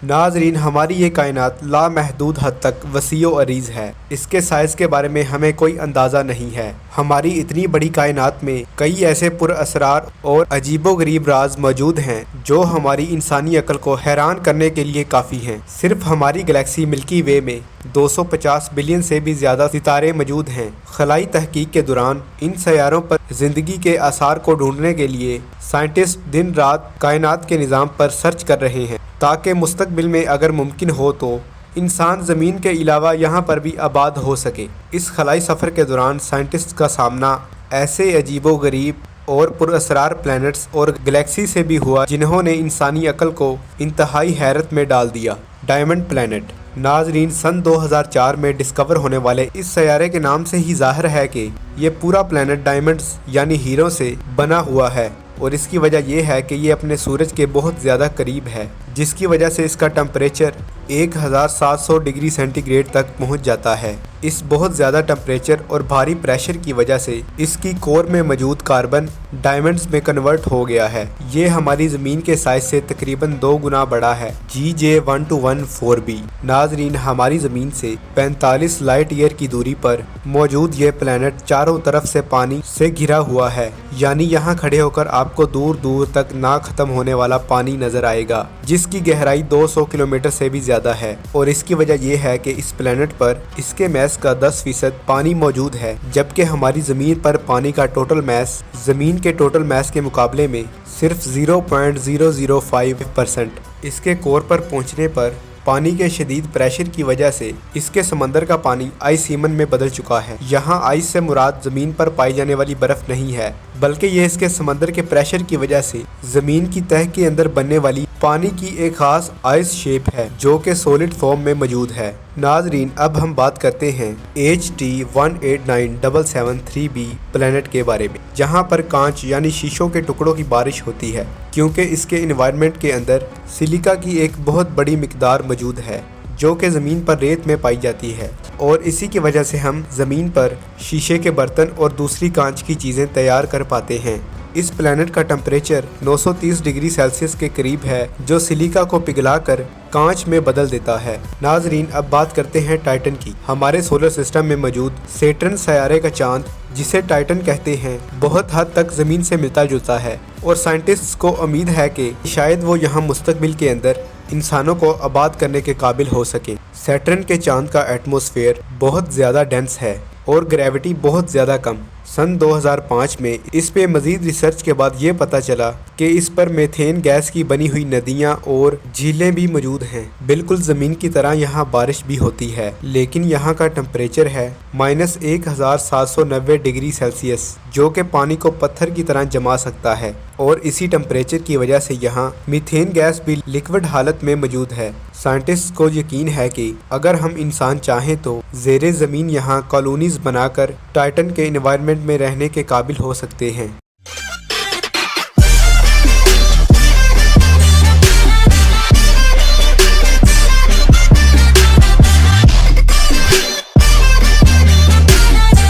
नाजरीन, हमारी ये कायनात लामहदूद हद तक वसीओ अरीज़ है। इसके साइज़ के बारे में हमें कोई अंदाज़ा नहीं है। हमारी इतनी बड़ी कायनात में कई ऐसे पुरअसरार और अजीबोगरीब राज मौजूद हैं जो हमारी इंसानी अक्ल को हैरान करने के लिए काफ़ी हैं। सिर्फ हमारी गैलेक्सी मिल्की वे में 250 बिलियन से भी ज़्यादा सितारे मौजूद हैं। खलाई तहकीक के दौरान इन सैयारों पर ज़िंदगी के आसार को ढूंढने के लिए साइंटिस्ट दिन रात कायनात के निज़ाम पर सर्च कर रहे हैं ताकि मुस्तकबिल में अगर मुमकिन हो तो इंसान ज़मीन के अलावा यहाँ पर भी आबाद हो सके। इस खलाई सफ़र के दौरान साइंटिस्ट का सामना ऐसे अजीबोगरीब और पुरअसरार प्लैनेट्स और गैलेक्सी से भी हुआ जिन्होंने इंसानी अक्ल को इंतहाई हैरत में डाल दिया। Diamond planet. नाजरीन, सन 2004 में डिस्कवर होने वाले इस सैयारे के नाम से ही ज़ाहिर है कि ये पूरा प्लैनेट डायमंड्स यानी हीरो से बना हुआ है और इसकी वजह यह है कि ये अपने सूरज के बहुत ज़्यादा करीब है, जिसकी वजह से इसका टेम्परेचर 1700 डिग्री सेंटीग्रेड तक पहुंच जाता है। इस बहुत ज़्यादा टेम्परेचर और भारी प्रेशर की वजह से इसकी कोर में मौजूद कार्बन डायमंड्स में कन्वर्ट हो गया है। ये हमारी ज़मीन के साइज से तकरीबन 2 गुना बड़ा है। GJ1214b। नाजरीन, हमारी ज़मीन से 45 लाइट ईयर की दूरी पर मौजूद ये प्लैनेट चारों तरफ से पानी से घिरा हुआ है, यानी यहाँ खड़े होकर आपको दूर दूर तक ना ख़त्म होने वाला पानी नज़र आएगा, जिसकी गहराई 200 किलोमीटर से भी ज़्यादा है। और इसकी वजह यह है कि इस प्लैनेट पर इसके मैस का 10% पानी मौजूद है, जबकि हमारी ज़मीन पर पानी का टोटल मैस ज़मीन के टोटल मैस के मुकाबले में सिर्फ 0.005%। इसके कोर पर पहुंचने पर पानी के शदीद प्रेशर की वजह से इसके समंदर का पानी आइस हीमन में बदल चुका है। यहाँ आइस से मुराद ज़मीन पर पाई जाने वाली बर्फ़ नहीं है, बल्कि ये इसके समंदर के प्रेशर की वजह से ज़मीन की तह के अंदर बनने वाली पानी की एक खास आइस शेप है जो कि सॉलिड फॉर्म में मौजूद है। नाजरीन, अब हम बात करते हैं HT189773b प्लैनेट के बारे में, जहाँ पर कांच यानी शीशों के टुकड़ों की बारिश होती है, क्योंकि इसके इन्वायरमेंट के अंदर सिलिका की एक बहुत बड़ी मिकदार मौजूद है जो कि ज़मीन पर रेत में पाई जाती है, और इसी की वजह से हम ज़मीन पर शीशे के बर्तन और दूसरी कांच की चीज़ें तैयार कर पाते हैं। इस प्लैनेट का टेम्परेचर 930 डिग्री सेल्सियस के करीब है, जो सिलिका को पिघलाकर कांच में बदल देता है। नाजरीन, अब बात करते हैं टाइटन की। हमारे सोलर सिस्टम में मौजूद सैटर्न सैयारे का चांद, जिसे टाइटन कहते हैं, बहुत हद तक ज़मीन से मिलता जुलता है और साइंटिस्ट्स को उम्मीद है कि शायद वो यहाँ मुस्तकबिल के अंदर इंसानों को आबाद करने के काबिल हो सके। सैटर्न के चांद का एटमॉस्फेयर बहुत ज़्यादा डेंस है और ग्रेविटी बहुत ज़्यादा कम। सन 2005 में इस पे मज़ीद रिसर्च के बाद ये पता चला कि इस पर मीथेन गैस की बनी हुई नदियाँ और झीलें भी मौजूद हैं। बिल्कुल ज़मीन की तरह यहाँ बारिश भी होती है, लेकिन यहाँ का टेम्परेचर है -1790 डिग्री सेल्सियस, जो कि पानी को पत्थर की तरह जमा सकता है। और इसी टेम्परेचर की वजह से यहाँ मीथेन गैस भी लिक्विड हालत में मौजूद है। साइंटिस्ट को यकीन है कि अगर हम इंसान चाहें तो ज़ेरे ज़मीन यहाँ कॉलोनीज़ बनाकर टाइटन के एनवायरनमेंट में रहने के काबिल हो सकते हैं।